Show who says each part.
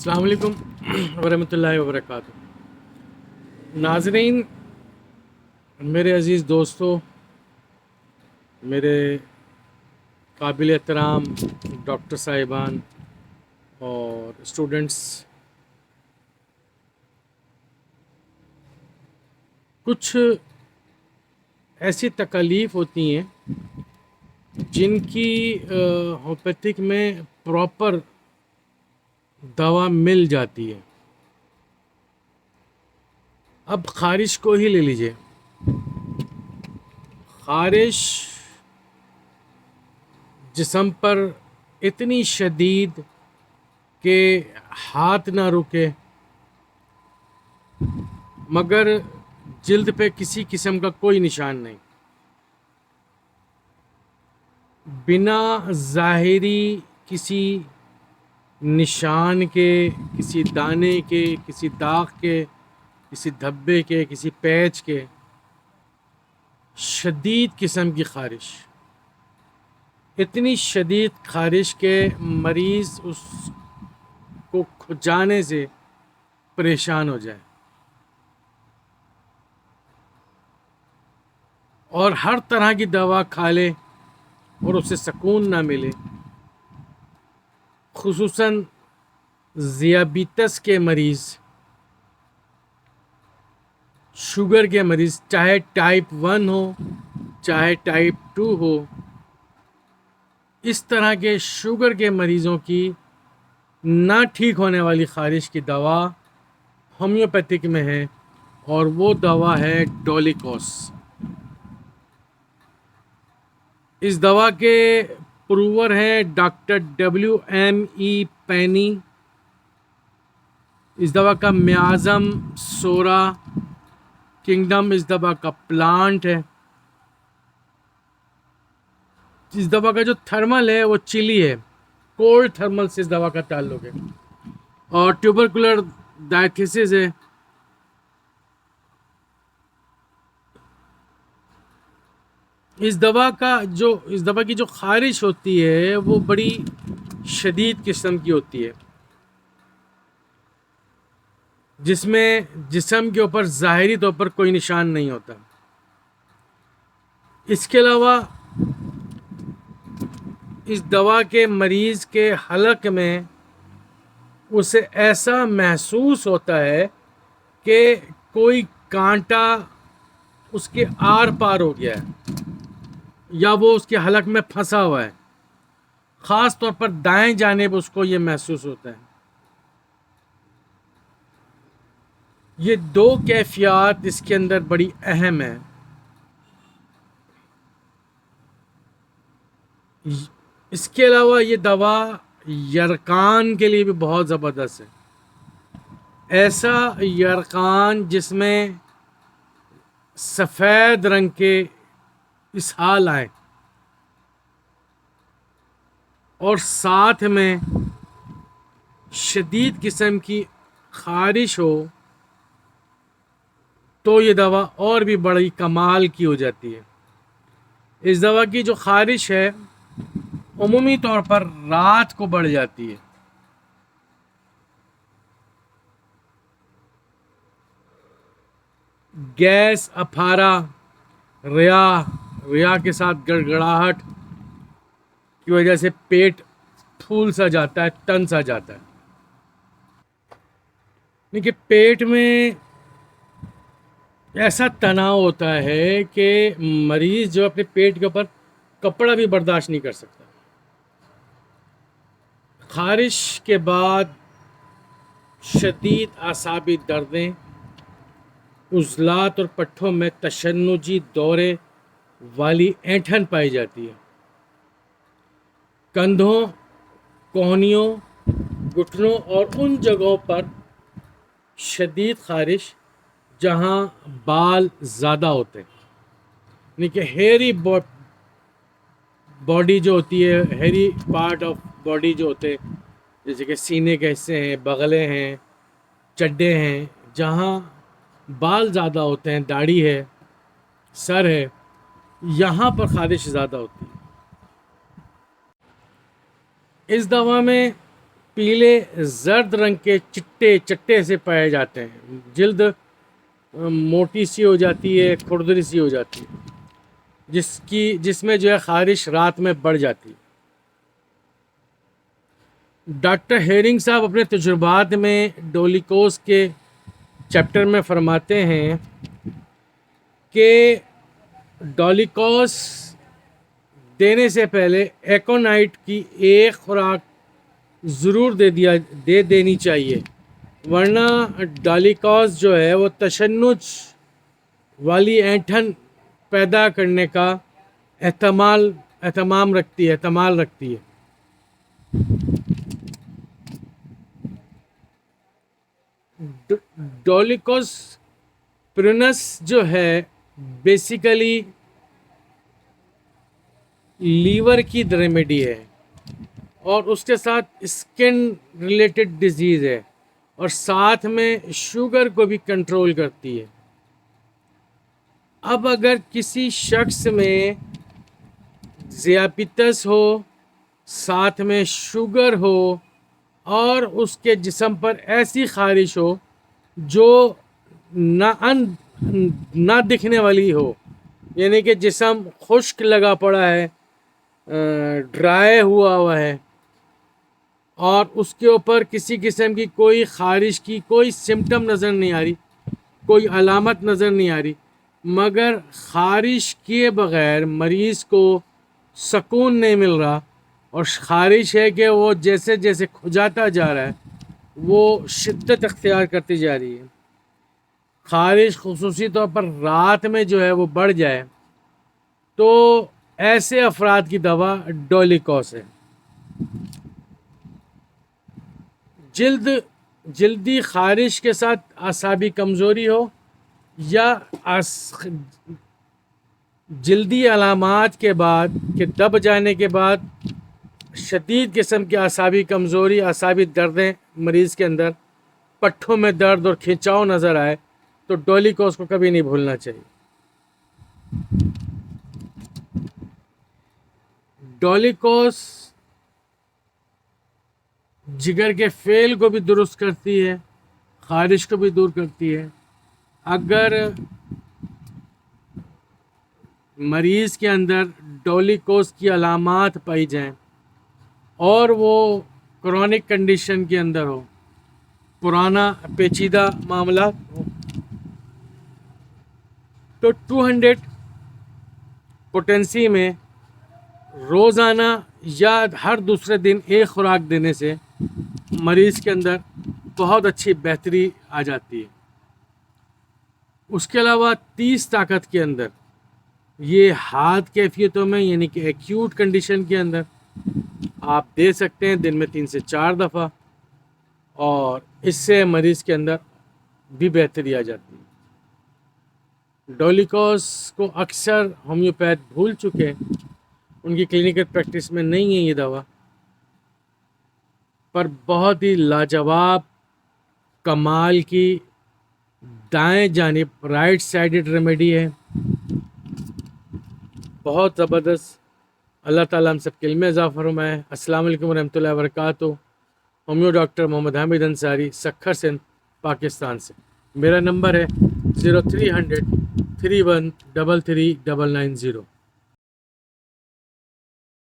Speaker 1: السلام علیکم ورحمۃ اللہ وبرکاتہ۔ ناظرین، میرے عزیز دوستو، میرے قابل احترام ڈاکٹر صاحبان اور اسٹوڈنٹس، کچھ ایسی تکالیف ہوتی ہیں جن کی ہومیوپیتھک میں پراپر دوا مل جاتی ہے۔ اب خارش کو ہی لے لیجئے۔ خارش جسم پر اتنی شدید کہ ہاتھ نہ رکے، مگر جلد پہ کسی قسم کا کوئی نشان نہیں، بنا ظاہری کسی نشان کے، کسی دانے کے، کسی داغ کے، کسی دھبے کے، کسی پیچ کے، شدید قسم کی خارش، اتنی شدید خارش کہ مریض اس کو کھجانے سے پریشان ہو جائے اور ہر طرح کی دوا کھا لے اور اسے سکون نہ ملے۔ خصوصاً ذیابیطس کے مریض، شوگر کے مریض، چاہے ٹائپ 1 ہو چاہے ٹائپ 2 ہو، اس طرح کے شوگر کے مریضوں کی نہ ٹھیک ہونے والی خارش کی دوا ہومیوپیتھک میں ہے، اور وہ دوا ہے ڈولیکوس۔ اس دوا کے پروور ہیں ڈاکٹر WME پینی۔ اس دوا کا میازم سورا کنگڈم اس دوا کا پلانٹ ہے۔ اس دوا کا جو تھرمل ہے وہ چلی ہے، کولڈ تھرمل سے اس دوا کا تعلق ہے، اور ٹیوبرکولر ڈائتھیسس ہے۔ اس دوا کی جو خارش ہوتی ہے وہ بڑی شدید قسم کی ہوتی ہے، جس میں جسم کے اوپر ظاہری طور پر کوئی نشان نہیں ہوتا۔ اس کے علاوہ اس دوا کے مریض کے حلق میں اسے ایسا محسوس ہوتا ہے کہ کوئی کانٹا اس کے آر پار ہو گیا ہے یا وہ اس کے حلق میں پھنسا ہوا ہے۔ خاص طور پر دائیں جانب اس کو یہ محسوس ہوتا ہے۔ یہ دو کیفیات اس کے اندر بڑی اہم ہیں۔ اس کے علاوہ یہ دوا یرقان کے لیے بھی بہت زبردست ہے۔ ایسا یرقان جس میں سفید رنگ کے اسہال آئے اور ساتھ میں شدید قسم کی خارش ہو، تو یہ دوا اور بھی بڑی کمال کی ہو جاتی ہے۔ اس دوا کی جو خارش ہے عمومی طور پر رات کو بڑھ جاتی ہے، گیس، اپھارا، ریا کے ساتھ گڑگڑاہٹ کی وجہ سے پیٹ پھول سا جاتا ہے، تن سا جاتا ہے۔ لیکن پیٹ میں ایسا تناؤ ہوتا ہے کہ مریض جو اپنے پیٹ کے اوپر کپڑا بھی برداشت نہیں کر سکتا۔ خارش کے بعد شدید اعصابی دردیں، عضلات اور پٹھوں میں تشنجی دورے والی اینٹھن پائی جاتی ہے۔ کندھوں، کوہنیوں، گھٹنوں اور ان جگہوں پر شدید خارش جہاں بال زیادہ ہوتے ہیں، یعنی کہ ہیری باڈی جو ہوتی ہے، ہیری پارٹ آف باڈی جو ہوتے ہیں، جیسے کہ سینے کے حصے ہیں، بغلیں ہیں، چڈے ہیں، جہاں بال زیادہ ہوتے ہیں، داڑھی ہے، سر ہے، یہاں پر خارش زیادہ ہوتی ہے۔ اس دوا میں پیلے زرد رنگ کے چٹے چٹے سے پائے جاتے ہیں. جلد موٹی سی ہو جاتی ہے, کھردری سی ہو جاتی ہے, جس میں جو ہے خارش رات میں بڑھ جاتی ہے. ڈاکٹر ہیرنگ صاحب اپنے تجربات میں ڈولیکوز کے چیپٹر میں فرماتے ہیں کہ ڈولیکوز دینے سے پہلے ایکونائٹ کی ایک خوراک ضرور دے دینی چاہیے, ورنہ ڈولیکوز جو ہے وہ تشنج والی اینٹھن پیدا کرنے کا احتمال رکھتی ہے. ڈولیکوز پرنس جو ہے بیسیکلی لیور کی ریمیڈی ہے, اور اس کے ساتھ اسکن ریلیٹڈ ڈیزیز ہے, اور ساتھ میں شوگر کو بھی کنٹرول کرتی ہے. اب اگر کسی شخص میں ذیابیطس ہو, ساتھ میں شوگر ہو, اور اس کے جسم پر ایسی خارش ہو جو نہ دکھنے والی ہو, یعنی کہ جسم خشک لگا پڑا ہے, ڈرائی ہوا ہے, اور اس کے اوپر کسی قسم کی کوئی خارش کی کوئی سمٹم نظر نہیں آ رہی, کوئی علامت نظر نہیں آ رہی, مگر خارش کیے بغیر مریض کو سکون نہیں مل رہا, اور خارش ہے کہ وہ جیسے جیسے کھجاتا جا رہا ہے وہ شدت اختیار کرتی جا رہی ہے. خارش خصوصی طور پر رات میں جو ہے وہ بڑھ جائے تو ایسے افراد کی دوا ڈولیکوز ہے. جلدی خارش کے ساتھ اعصابی کمزوری ہو, یا جلدی علامات کے بعد کہ دب جانے کے بعد شدید قسم کی اعصابی کمزوری, اعصابی دردیں مریض کے اندر, پٹھوں میں درد اور کھنچاؤ نظر آئے, تو ڈولیکوز کو کبھی نہیں بھولنا چاہیے. ڈولیکوز جگر کے فیل کو بھی درست کرتی ہے, خارش کو بھی دور کرتی ہے. اگر مریض کے اندر ڈولیکوز کی علامات پائی جائیں اور وہ کرونک کنڈیشن کے اندر ہو, پرانا پیچیدہ معاملات ہو, تو 200 پوٹنسی میں روزانہ یا ہر دوسرے دن ایک خوراک دینے سے مریض کے اندر بہت اچھی بہتری آ جاتی ہے. اس کے علاوہ 30 طاقت کے اندر یہ ہاتھ کیفیتوں میں, یعنی کہ ایکیوٹ کنڈیشن کے اندر آپ دے سکتے ہیں دن میں 3 سے 4 دفعہ, اور اس سے مریض کے اندر بھی بہتری آ جاتی ہے. ڈولیکوز کو اکثر ہومیوپیتھ بھول چکے, ان کی کلینکل پریکٹس میں نہیں ہے یہ دوا, پر بہت ہی لاجواب کمال کی دائیں جانب رائٹ سائڈڈ ریمیڈی ہے, بہت زبردست. اللہ تعالیٰ ہم سب کے علم میں اضافہ فرمائے. السلام علیکم ورحمۃ اللہ وبرکاتہ. ہومیو ڈاکٹر محمد حامد انصاری, سکھر سندھ, پاکستان سے. میرا نمبر ہے 0300 3133 990.